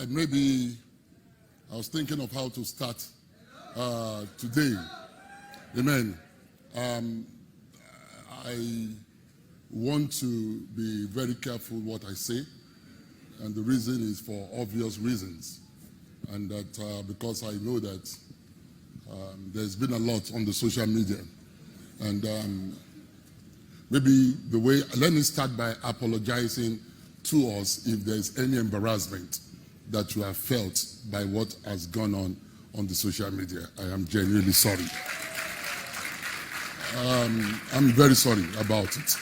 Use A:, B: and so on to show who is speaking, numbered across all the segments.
A: maybe I was thinking of how to start today. Amen. I want to be very careful what I say, and the reason is for obvious reasons. And that because I know that there's been a lot on the social media. And maybe let me start by apologizing to us if there's any embarrassment that you have felt by what has gone on the social media. I am genuinely sorry. I'm very sorry about it.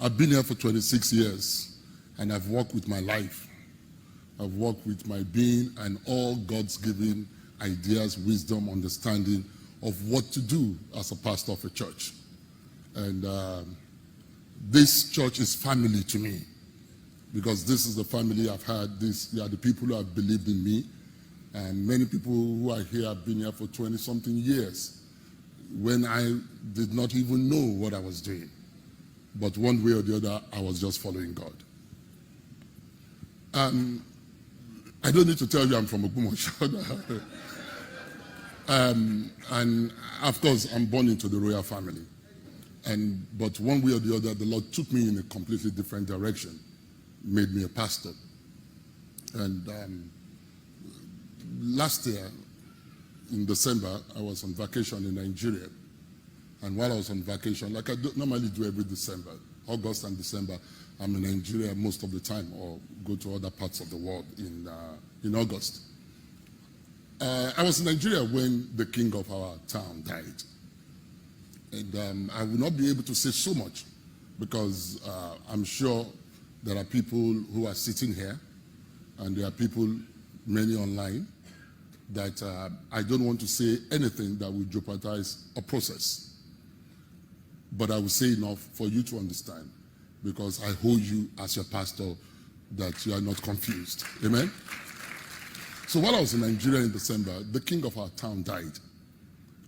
A: I've been here for 26 years, and I've walked with my life. I've walked with my being and all God's given ideas, wisdom, understanding of what to do as a pastor of a church. And this church is family to me, because this is the family I've had. These are the people who have believed in me. And many people who are here have been here for 20-something years, when I did not even know what I was doing. But one way or the other, I was just following God. I don't need to tell you I'm from Ogbomoso. And of course, I'm born into the royal family. But one way or the other, the Lord took me in a completely different direction, made me a pastor. And last year, in December, I was on vacation in Nigeria. And while I was on vacation, like I normally do every December, August and December, I'm in Nigeria most of the time, or go to other parts of the world in August. I was in Nigeria when the king of our town died. And I will not be able to say so much, because I'm sure there are people who are sitting here, and there are people, many online, that I don't want to say anything that will jeopardize a process. But I will say enough for you to understand, because I hold you as your pastor, that you are not confused. Amen? So while I was in Nigeria in December, the king of our town died.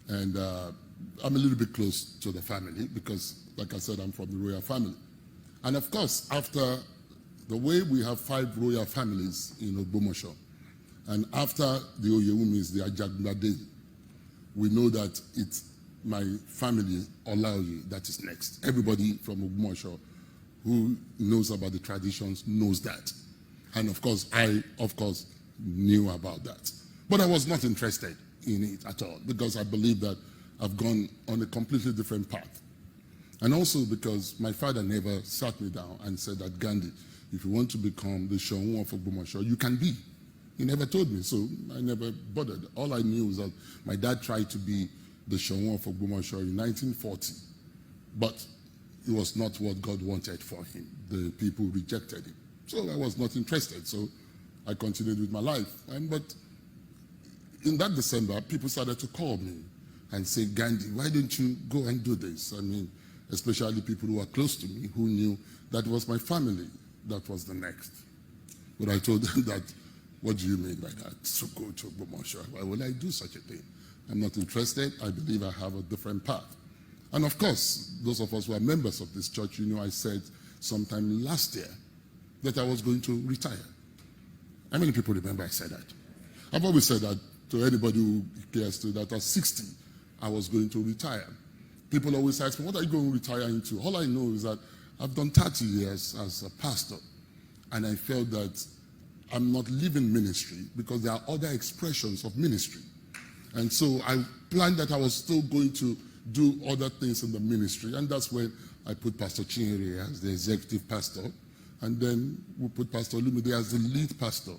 A: And I'm a little bit close to the family because, like I said, I'm from the royal family. And of course, after the way we have 5 royal families in Ogbomoso, and after the Oyewumis, the Ajagunade, we know that it's my family, Olaoye, that is next. Everybody from Ogbomoso who knows about the traditions knows that. And of course, I knew about that. But I was not interested in it at all, because I believe that I've gone on a completely different path. And also because my father never sat me down and said that, Gandhi, if you want to become the Soun of Ogbomoso, you can be. He never told me, so I never bothered. All I knew was that my dad tried to be the Soun of Ogbomoso in 1940, but it was not what God wanted for him. The people rejected him. So I was not interested, so I continued with my life. But in that December, people started to call me and say, Gandhi, why don't you go and do this? I mean, especially people who are close to me, who knew that was my family that was the next. But I told them that, what do you mean by that? So go to Ogbomoso. Why will I do such a thing? I'm not interested. I believe I have a different path. And of course, those of us who are members of this church, you know, I said sometime last year that I was going to retire. How many people remember I said that? I've always said that to anybody who cares to, that at 60, I was going to retire. People always ask me, what are you going to retire into? All I know is that I've done 30 years as a pastor, and I felt that I'm not living ministry because there are other expressions of ministry. And so I planned that I was still going to do other things in the ministry, and that's when I put Pastor Chinyere as the executive pastor, and then we put Pastor Lumide as the lead pastor.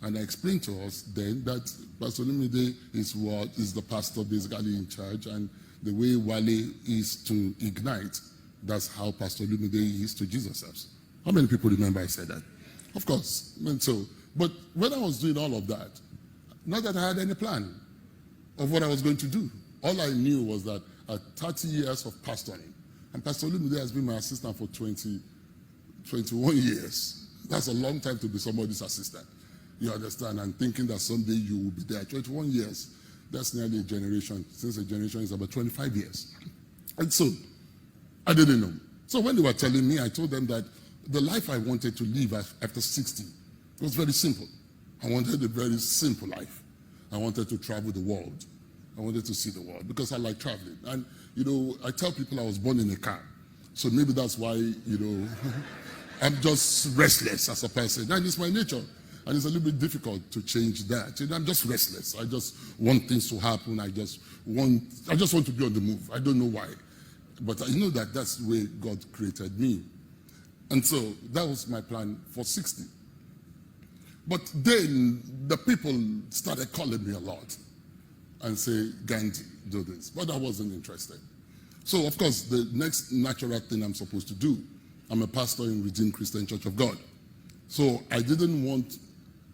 A: And I explained to us then that Pastor Lumide is the pastor basically in charge, and the way Wale is to Ignite, that's how Pastor Lumide is to Jesus House. How many people remember I said that? Of course. And so, but when I was doing all of that, not that I had any plan of what I was going to do. All I knew was that at 30 years of pastoring, and Pastor Lumide has been my assistant for 21 years. That's a long time to be somebody's assistant. You understand? And thinking that someday you will be there. 21 years, that's nearly a generation. Since a generation is about 25 years. And so, I didn't know. So when they were telling me, I told them that the life I wanted to live after 60 It was very simple. I wanted a very simple life. I wanted to travel the world. I wanted to see the world because I like traveling. And, I tell people I was born in a car. So maybe that's why, I'm just restless as a person. And it's my nature. And it's a little bit difficult to change that. I'm just restless. I just want things to happen. I just want to be on the move. I don't know why. But I know that that's the way God created me. And so that was my plan for 60. But then the people started calling me a lot and say, Gandhi, do this. But I wasn't interested. So, of course, the next natural thing I'm supposed to do, I'm a pastor in Redeemed Christian Church of God. So I didn't want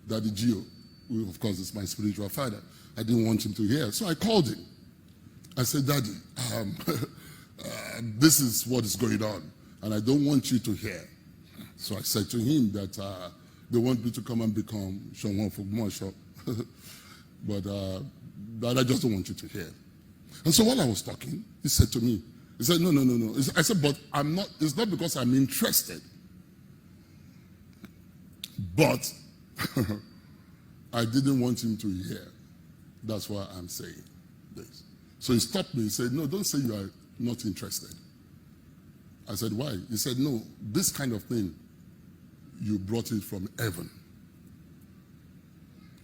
A: Daddy Gio, who of course is my spiritual father, I didn't want him to hear. So I called him. I said, Daddy, this is what is going on, and I don't want you to hear. So I said to him that they want me to come and become Soun of Ogbomoso, but I just don't want you to hear. And so while I was talking, he said to me, he said, no. I said, but I'm not, it's not because I'm interested. But I didn't want him to hear. That's why I'm saying this. So he stopped me. He said, no, don't say you are not interested. I said, why? He said, no, this kind of thing, you brought it from heaven.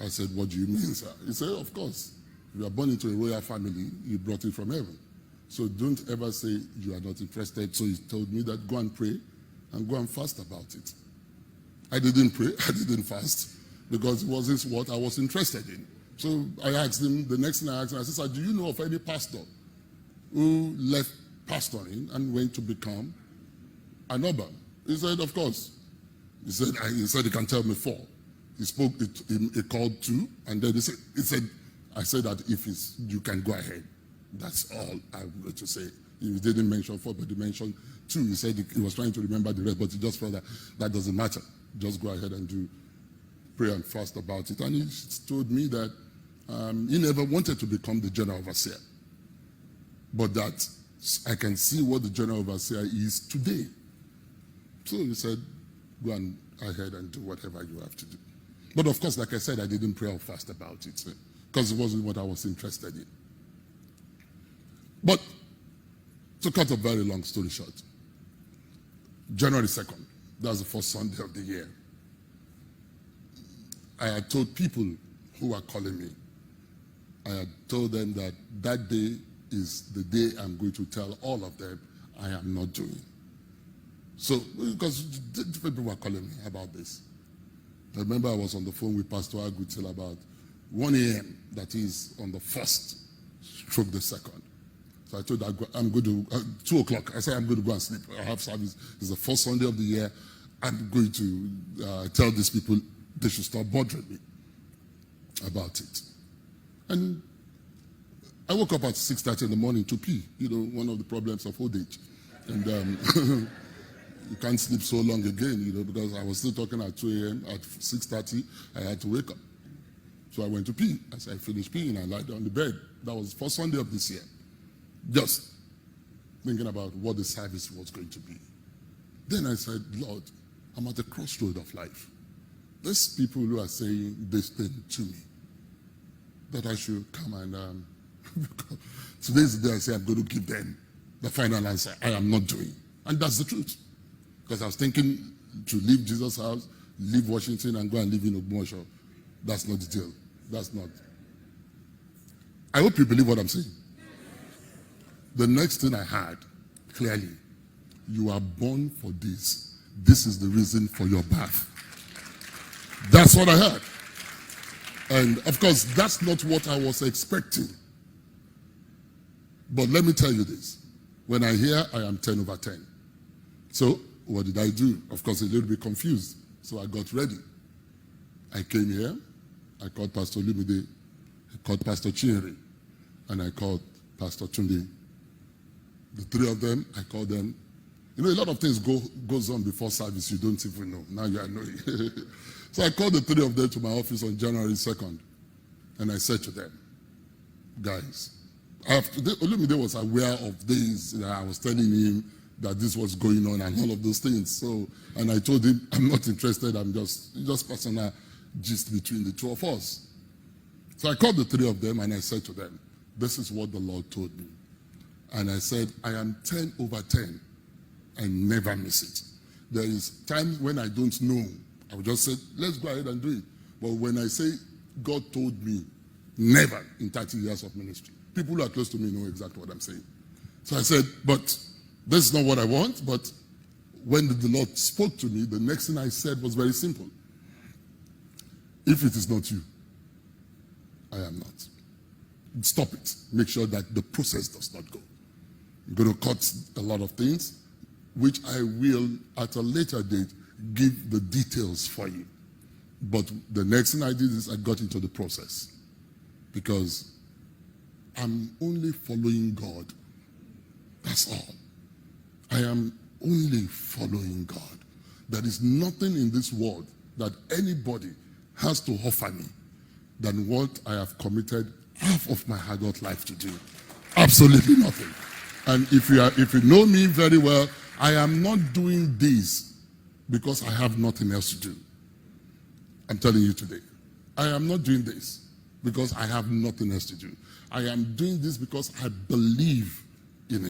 A: I said, what do you mean, sir? He said, of course. If you are born into a royal family, you brought it from heaven. So don't ever say you are not interested. So he told me that go and pray and go and fast about it. I didn't pray, I didn't fast, because it wasn't what I was interested in. So I asked him, the next thing I asked him, I said, do you know of any pastor who left pastoring and went to become an urban? He said, of course. He said he can tell me 4. He spoke, he called 2, and then he said, I said that if you can go ahead. That's all I'm going to say. He didn't mention 4, but he mentioned 2. He said he was trying to remember the rest, but he just felt that doesn't matter. Just go ahead and do pray and fast about it. And he told me that he never wanted to become the general overseer, but that I can see what the general overseer is today. So he said, go on ahead and do whatever you have to do. But of course, like I said, I didn't pray or fast about it because it wasn't what I was interested in. But to cut a very long story short, January 2nd, that's the first Sunday of the year, I had told people who were calling me, I had told them that that day is the day I'm going to tell all of them I am not doing. So, because different people were calling me about this. I remember I was on the phone with Pastor Agu till about 1 a.m., that is on the 1st, stroke the 2nd. So I told her, I'm going to, 2 o'clock, I said I'm going to go and sleep. I have service. It's the first Sunday of the year. I'm going to tell these people they should stop bothering me about it. And I woke up at 6:30 in the morning to pee, one of the problems of old age. And you can't sleep so long again, because I was still talking at 2 a.m. At 6:30, I had to wake up. So I went to pee. As I finished peeing, I lied on the bed. That was the first Sunday of this year. Just thinking about what the service was going to be. Then I said, Lord, I'm at the crossroad of life. There's people who are saying this thing to me, that I should come and, today's the day I say I'm going to give them the final answer. I am not doing. And that's the truth. Because I was thinking to leave Jesus' house, leave Washington, and go and live in Ogbomoso. That's not the deal. That's not. I hope you believe what I'm saying. The next thing I heard, clearly, you are born for this. This is the reason for your birth. That's what I heard. And of course, that's not what I was expecting. But let me tell you this. When I hear, I am 10 over 10. So, what did I do? Of course, a little bit confused. So I got ready. I came here. I called Pastor Lumide. I called Pastor Chinri. And I called Pastor Tunde. The 3 of them, I called them. A lot of things goes on before service you don't even know. Now you are knowing. So I called the 3 of them to my office on January 2nd. And I said to them, guys, Olumide was aware of this. I was telling him that this was going on and all of those things. So, and I told him, I'm not interested, I'm just personal gist between the two of us. So I called the three of them and I said to them, this is what the Lord told me. And I said, I am 10 over 10 and never miss it. There is times when I don't know, I will just say, let's go ahead and do it. But when I say, God told me, never in 30 years of ministry. People who are close to me know exactly what I'm saying. So I said, but this is not what I want. But when the Lord spoke to me, the next thing I said was very simple. If it is not you, I am not. Stop it. Make sure that the process does not go. I'm going to cut a lot of things, which I will, at a later date, give the details for you. But the next thing I did is I got into the process. Because I'm only following God. That's all. I am only following God. There is nothing in this world that anybody has to offer me than what I have committed half of my adult life to do. Absolutely nothing. And if you know me very well, I am not doing this because I have nothing else to do. I'm telling you today. I am not doing this because I have nothing else to do. I am doing this because I believe